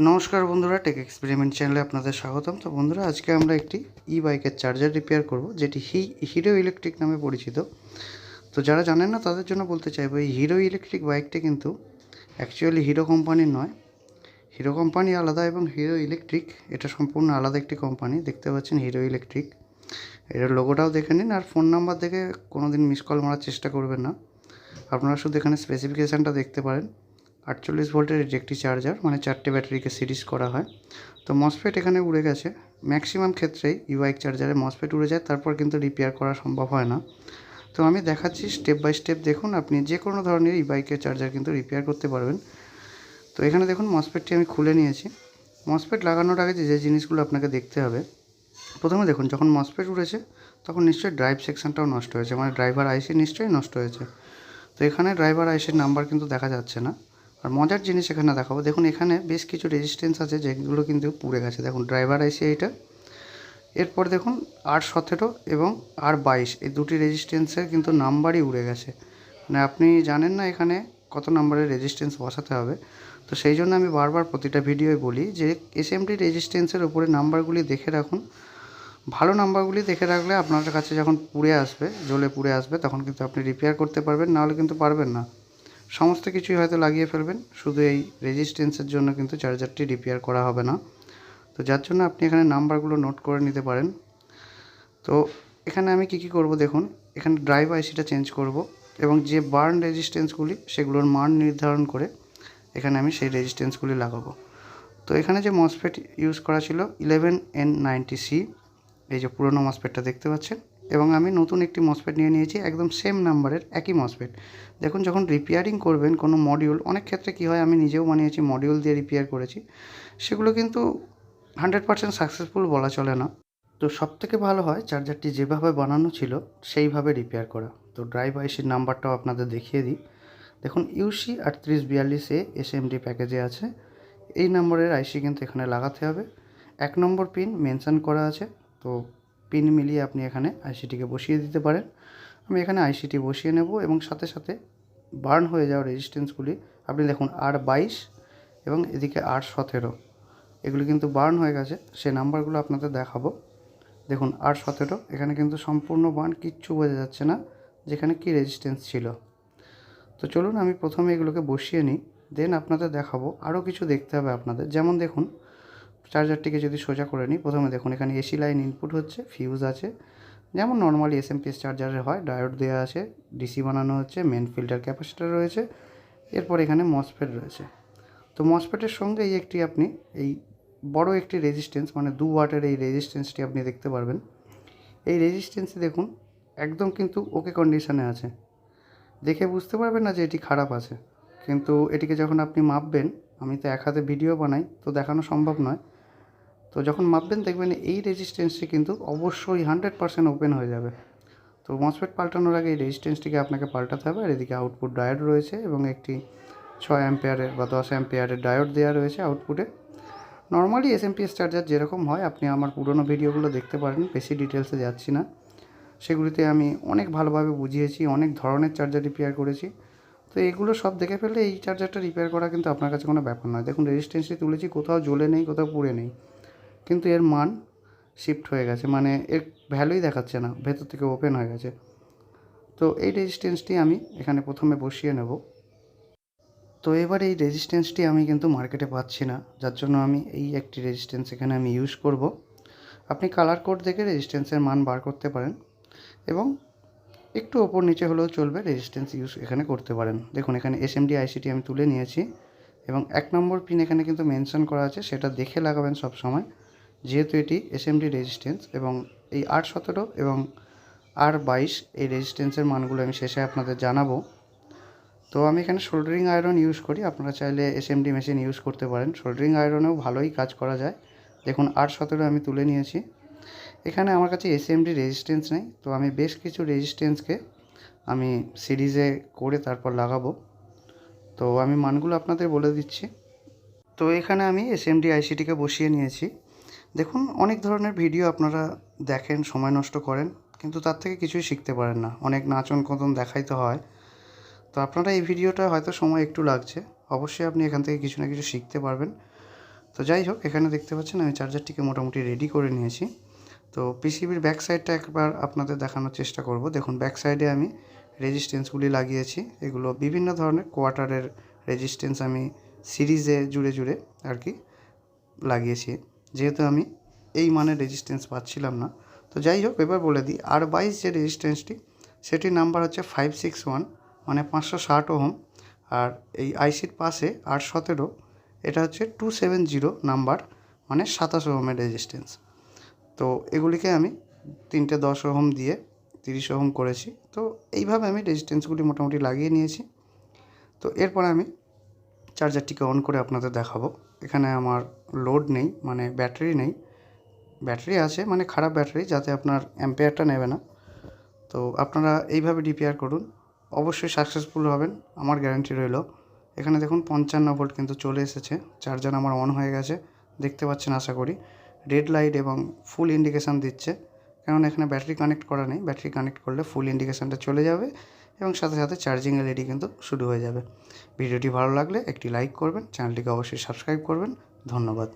নমস্কার বন্ধুরা, take experiment চ্যানেলে আপনাদের স্বাগতম। তো বন্ধুরা, আজকে আমরা একটি বাইকের চার্জার রিপেয়ার করব, যেটি হিরো ইলেকট্রিক নামে পরিচিত। তো যারা জানেন না তাদের জন্য বলতে চাইবো, এই হিরো ইলেকট্রিক বাইকটি কিন্তু অ্যাকচুয়ালি হিরো কোম্পানির নয়। হিরো কোম্পানি আলাদা এবং হিরো ইলেকট্রিক এটা সম্পূর্ণ আলাদা একটি কোম্পানি। দেখতে পাচ্ছেন হিরো ইলেকট্রিক, এর লোগোটাও দেখে নিন। আর ফোন নাম্বার দেখে কোনো দিন মিস কল মারার চেষ্টা করবেন না। আপনারা শুধু এখানে স্পেসিফিকেশানটা দেখতে পারেন। 48 ভোল্টের এটি একটি চার্জার, মানে 4টে ব্যাটারিকে সিরিজ করা হয়। তো মসফেট এখানে উড়ে গেছে। ম্যাক্সিমাম ক্ষেত্রেই বাইক চার্জারে মসফেট উড়ে যায়, তারপর কিন্তু রিপেয়ার করা সম্ভব হয় না। তো আমি দেখাচ্ছি স্টেপ বাই স্টেপ। দেখুন, আপনি যে কোনো ধরনের বাইকের চার্জার কিন্তু রিপেয়ার করতে পারবেন। তো এখানে দেখুন মসফেটটি আমি খুলে নিয়েছি। মসফেট লাগানোর আগে যে জিনিসগুলো আপনাকে দেখতে হবে, প্রথমে দেখুন যখন মসফেট উড়েছে তখন নিশ্চয়ই ড্রাইভ সেকশনটাও নষ্ট হয়েছে, মানে ড্রাইভার আইসি নিশ্চয়ই নষ্ট হয়েছে। তো এখানে ড্রাইভার আইসির নাম্বার কিন্তু দেখা যাচ্ছে না। আর মজার জিনিস এখানে দেখাবো, দেখুন এখানে বেশ কিছু রেজিস্ট্যান্স আছে যেগুলো কিন্তু পুড়ে গেছে। দেখুন ড্রাইভার আইসি এইটা, এরপর দেখুন R17 এবং R22, এই দুটি রেজিস্ট্যান্সের কিন্তু নাম্বারই উড়ে গেছে। মানে আপনি জানেন না এখানে কত নাম্বারের রেজিস্ট্যান্স বসাতে হবে। তো সেই জন্য আমি বারবার প্রতিটা ভিডিওয় বলি যে এসএমডি রেজিস্ট্যান্সের উপরে নাম্বারগুলি দেখে রাখুন। ভালো নাম্বারগুলি দেখে রাখলে আপনার কাছে যখন পুড়ে আসবে, জ্বলে পুড়ে আসবে, তখন কিন্তু আপনি রিপেয়ার করতে পারবেন, নাহলে কিন্তু পারবেন না। সমস্ত কিছুই হয়তো লাগিয়ে ফেলবেন, শুধু এই রেজিস্ট্যান্সের জন্য কিন্তু চার্জারটি রিপেয়ার করা হবে না। তো যার জন্য আপনি এখানে নাম্বারগুলো নোট করে নিতে পারেন। তো এখানে আমি কী করব দেখুন, এখানে ড্রাইভ আইসিটা চেঞ্জ করব এবং যে বার্ন রেজিস্ট্যান্সগুলি সেগুলোর মান নির্ধারণ করে এখানে আমি সেই রেজিস্ট্যান্সগুলি লাগাবো। তো এখানে যে মসফেট ইউজ করা ছিল 11N90C, এই যে পুরোনো মসফেটটা দেখতে পাচ্ছেন, এবং আমি নতুন একটি মসফেট নিয়ে নিয়েছি একদম সেম নাম্বারের একই মসফেট। দেখুন যখন রিপেয়ারিং করবেন কোনো মডিউল, অনেক ক্ষেত্রে কী হয়, আমি নিজেও বানিয়েছি মডিউল দিয়ে রিপেয়ার করেছি, সেগুলো কিন্তু 100% সাকসেসফুল বলা চলে না। তো সবথেকে ভালো হয় চার্জারটি যেভাবে বানানো ছিল সেইভাবে রিপেয়ার করা। তো ড্রাইভ আইসির নাম্বারটাও আপনাদের দেখিয়ে দিই। দেখুন UC3842A এসএমডি প্যাকেজে আছে। এই নম্বরের আইসি কিন্তু এখানে লাগাতে হবে। 1 নম্বর পিন মেনশন করা আছে। তো পিন মিলিয়ে আপনি এখানে আইসিটিকে বসিয়ে দিতে পারেন। আমি এখানে আইসিটি বসিয়ে নেব এবং সাথে সাথে বার্ন হয়ে যাওয়া রেজিস্ট্যান্সগুলি আপনি দেখুন R22 এবং এদিকে R17, এগুলি কিন্তু বার্ন হয়ে গেছে। সে নাম্বারগুলো আপনাদের দেখাবো। দেখুন R17 এখানে কিন্তু সম্পূর্ণ বার্ন, কিচ্ছু বোঝা যাচ্ছে না যেখানে কি রেজিস্ট্যান্স ছিল। তো চলুন আমি প্রথমে এগুলোকে বসিয়ে নিই, দেন আপনাদের দেখাবো। আরও কিছু দেখতে হবে আপনাদের, যেমন দেখুন চার্জারটিকে যদি সোজা করে নিই, প্রথমে দেখুন এখানে এসি লাইন ইনপুট হচ্ছে, ফিউজ আছে, যেমন নর্মালি এসএমপিএস চার্জারে হয়। ডায়োড দেওয়া আছে, ডিসি বানানো হচ্ছে, মেন ফিল্টার ক্যাপাসিটার রয়েছে, এরপর এখানে মসফেট রয়েছে। তো মসফেটের সঙ্গে আপনি এই বড় একটি রেজিস্ট্যান্স, মানে 2 ওয়াটের এই রেজিস্ট্যান্সটি আপনি দেখতে পারবেন। এই রেজিস্ট্যান্সটি দেখুন একদম কিন্তু ওকে কন্ডিশনে আছে, দেখে বুঝতে পারবেন না যে এটি খারাপ আছে। কিন্তু এটিকে যখন আপনি মাপবেন, আমি তো এক হাতে ভিডিও বানাই তো দেখানো সম্ভব নয়, তো যখন মাপবেন দেখবেন এই রেজিস্ট্যান্সটি কিন্তু অবশ্যই 100% ওপেন হয়ে যাবে। তো মসফেট পাল্টানোর আগে এই রেজিস্ট্যান্সটিকে আপনাকে পাল্টাতে হবে। আর এদিকে আউটপুট ডায়োড রয়েছে এবং একটি 6 অ্যাম্পিয়ারের বা 10 অ্যাম্পিয়ারের ডায়োড দেওয়া রয়েছে আউটপুটে। নর্মালি এসএমপিএস চার্জার যেরকম হয়, আপনি আমার পুরনো ভিডিওগুলো দেখতে পারেন, বেশি ডিটেলসে যাচ্ছি না। সেগুলিতে আমি অনেক ভালোভাবে বুঝিয়েছি, অনেক ধরনের চার্জার রিপেয়ার করেছি। তো এগুলো সব দেখে ফেললে এই চার্জারটা রিপেয়ার করা কিন্তু আপনার কাছে কোনো ব্যাপার নয়। দেখুন রেজিস্ট্যান্সটি তুলেছি, কোথাও জ্বলে নেই, কোথাও পুড়ে নেই, কিন্তু এর মান শিফট হয়ে গেছে, মানে এর ভ্যালুই দেখাচ্ছে না, ভেতর থেকে ওপেন হয়ে গেছে। তো এই রেজিস্ট্যান্সটি আমি এখানে প্রথমে বসিয়ে নেব। তো এবার এই রেজিস্ট্যান্সটি আমি কিন্তু মার্কেটে পাচ্ছি না, যার জন্য আমি এই একটি রেজিস্ট্যান্স এখানে আমি ইউজ করব। আপনি কালার কোড দেখে রেজিস্ট্যান্সের মান বার করতে পারেন এবং একটু ওপর নিচে হলেও চলবে, রেজিস্ট্যান্স ইউজ এখানে করতে পারেন। দেখুন এখানে এসএমডি আইসিটি আমি তুলে নিয়েছি এবং 1 নম্বর পিন এখানে কিন্তু মেনশন করা আছে, সেটা দেখে লাগাবেন সব সময়, যেহেতু এটি এসএমডি রেজিস্ট্যান্স। এবং এই R17 এবং R22 এই রেজিস্ট্যান্সের মানগুলো আমি শেষে আপনাদের জানাবো। তো আমি এখানে সোল্ডারিং আয়রন ইউজ করি, আপনারা চাইলে এসএমডি মেশিন ইউজ করতে পারেন, সোল্ডারিং আয়রনেও ভালোই কাজ করা যায়। দেখুন R17 আমি তুলে নিয়েছি। এখানে আমার কাছে এসএমডি রেজিস্ট্যান্স নেই, তো আমি বেশ কিছু রেজিস্ট্যান্সকে আমি সিরিজে করে তারপর লাগাবো। তো আমি মানগুলো আপনাদের বলে দিচ্ছি। তো এখানে আমি এসএমডি আইসিটিকে বসিয়ে নিয়েছি। দেখুন অনেক ধরনের ভিডিও আপনারা দেখেন, সময় নষ্ট করেন, কিন্তু তার থেকে কিছুই শিখতে পারেন না, অনেক নাচন কদন দেখাইতে হয়। তো আপনারা এই ভিডিওটা হয়তো সময় একটু লাগছে, অবশ্যই আপনি এখান থেকে কিছু না কিছু শিখতে পারবেন। তো যাই হোক, এখানে দেখতে পাচ্ছেন আমি চার্জারটিকে মোটামুটি রেডি করে নিয়েছি। তো পিসিবির ব্যাক সাইডটা একবার আপনাদের দেখানোর চেষ্টা করব। দেখুন, ব্যাক সাইডে আমি রেজিস্ট্যান্সগুলি লাগিয়েছি। এগুলো বিভিন্ন ধরনের কোয়ার্টারের রেজিস্ট্যান্স আমি সিরিজে জুড়ে জুড়ে আর কি লাগিয়েছি, যেহেতু আমি এই মানের রেজিস্ট্যান্স পাচ্ছিলাম না। তো যাই হোক, এবার বলে দিই, R22 যে রেজিস্ট্যান্সটি, সেটির নাম্বার হচ্ছে 561, মানে 560 ওহম। আর এই আইসির পাশে R17, এটা হচ্ছে 270 নাম্বার, মানে 27 ওহমের রেজিস্ট্যান্স। তো এগুলিকে আমি 3টে 10 ওহম দিয়ে 30 ওহম করেছি। তো এইভাবে আমি রেজিস্ট্যান্সগুলি মোটামুটি লাগিয়ে নিয়েছি। তো এরপর আমি চার্জারটিকে অন করে আপনাদের দেখাবো। এখানে আমার লোড নেই, মানে ব্যাটারি নেই। ব্যাটারি আছে, মানে খারাপ ব্যাটারি, যাতে আপনার অ্যাম্পিয়ারটা নেবে না। তো আপনারা এইভাবে ডিপিআর করুন, অবশ্যই সাকসেসফুল হবেন, আমার গ্যারান্টি রইল। এখানে দেখুন 55 ভোল্ট কিন্তু চলে এসেছে, চার্জার আমার অন হয়ে গেছে, দেখতে পাচ্ছেন আশা করি। রেড লাইট এবং ফুল ইন্ডিকেশান দিচ্ছে, কারণ এখানে ব্যাটারি কানেক্ট করা নেই। ব্যাটারি কানেক্ট করলে ফুল ইন্ডিকেশানটা চলে যাবে এবং সাথে সাথে চার্জিং এলইডি কিন্তু শুরু হয়ে যাবে। ভিডিওটি ভালো লাগলে একটি লাইক করবেন, চ্যানেলটিকে অবশ্যই সাবস্ক্রাইব করবেন। ধন্যবাদ।